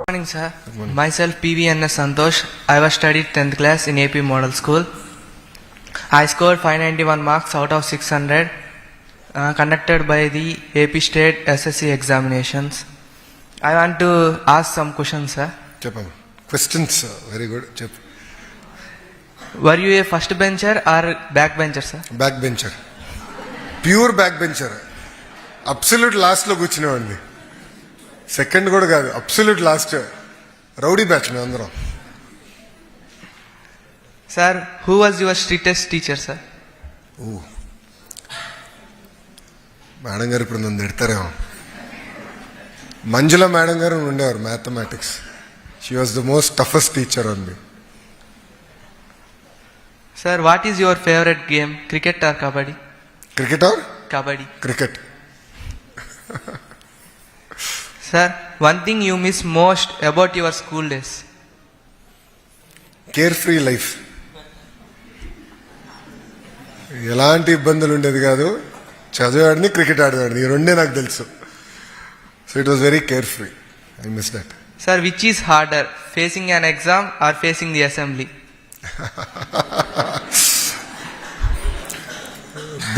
Morning, sir. Myself PVNS Santosh. I was studied 10th class in AP Model School. I scored 591 marks out of 600 conducted by the AP State SSC examinations. I want to ask some questions, sir. Questions, very good. Were you a first bencher or back bencher, sir? Back bencher. Pure back bencher. Absolute last lo కూర్చునేవాడిని. Second కూడా కాదు, absolute last. Rowdy batch మేము అందరం. Sir, who was your strictest teacher, sir? Madam గారు ఇప్పుడు నన్ను తిడతారేమో. మంజుల madam గారు ఉండేవారు, mathematics. She was the most toughest teacher on me. Sir, what is your favorite game, cricket or kabaddi? Cricket or Kabaddi. Cricket. Sir, one thing you miss most about your school days? Care free life. ఎలాంటి ఇబ్బందులు ఉండేది కాదు. చదివాడిని, cricket ఆడేవాడిని, ఈ రెండే నాకు తెలుసు. So it was very care free. I miss that. Sir, which is harder, facing an exam or facing the assembly?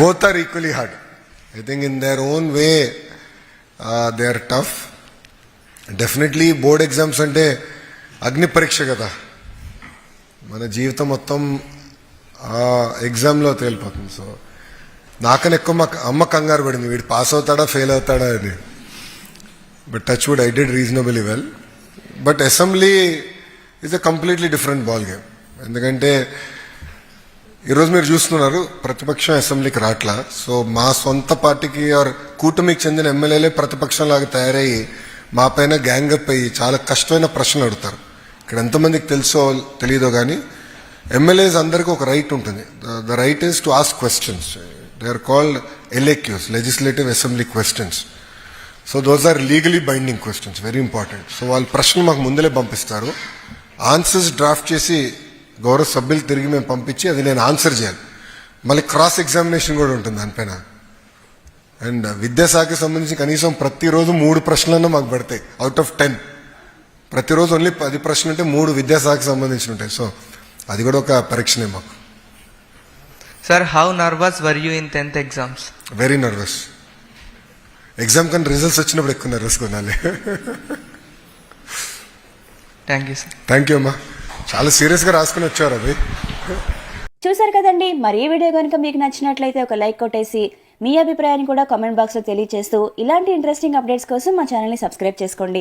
Both are equally hard. I think in their own way they are tough. Definitely board exams అంటే అగ్ని పరీక్ష కదా. మన జీవితం మొత్తం ఆ ఎగ్జామ్లో తేలిపోతుంది. సో నాకని ఎక్కువ మా అమ్మ కంగారు పడింది, వీడు పాస్ అవుతాడా ఫెయిల్ అవుతాడా అని. But touch wood I did reasonably well. But assembly is a completely different ball game. ఎందుకంటే ఈరోజు మీరు చూస్తున్నారు, ప్రతిపక్షం అసెంబ్లీకి రాట్లా. సో మా సొంత పార్టీకి ఆర్ కూటమికి చెందిన ఎమ్మెల్యేలే ప్రతిపక్షంలాగా తయారయ్యి మా పైన గ్యాంగప్ అయ్యి చాలా కష్టమైన ప్రశ్నలు అడుగుతారు. ఇక్కడ ఎంతమందికి తెలుసో తెలియదో కానీ ఎమ్మెల్యేస్ అందరికీ ఒక రైట్ ఉంటుంది. The right is to ask questions. They are called LAQs, legislative assembly questions. So those are legally binding questions, very important. So వాళ్ళ ప్రశ్నలు మాకు ముందలే పంపిస్తారు. ఆన్సర్స్ డ్రాఫ్ట్ చేసి గౌరవ సభ్యులు తిరిగి మేము పంపించి అది నేను ఆన్సర్ చేయాలి. మళ్ళీ క్రాస్ ఎగ్జామినేషన్ కూడా ఉంటుంది దానిపైన. అండ్ విద్యాశాఖకి సంబంధించి కనీసం ప్రతిరోజు 3 ప్రశ్నలన్నా మాకు పడతాయి అవుట్ ఆఫ్ 10. ప్రతిరోజు ఓన్లీ 10 ప్రశ్నలు ఉంటే 3 విద్యాశాఖకి సంబంధించి ఉంటాయి. సో అది కూడా ఒక పరీక్షనే మాకు. Sir, how nervous were you in 10th exams? Very nervous. Exam కన్నా రిజల్ట్స్ వచ్చినప్పుడు ఎక్కువ నర్వస్ కొనాలి. Thank you, sir. Thank you అమ్మా. చాలా సీరియస్గా రాసుకుని వచ్చారు అది. చూసారు కదండి. మరి ఈ వీడియో కనుక మీకు నచ్చినట్లయితే ఒక లైక్ కొట్టేసి మీ అభిప్రాయాన్ని కూడా కామెంట్ బాక్స్లో తెలియజేస్తూ ఇలాంటి ఇంట్రెస్టింగ్ అప్డేట్స్ కోసం మా ఛానల్ని సబ్స్క్రైబ్ చేసుకోండి.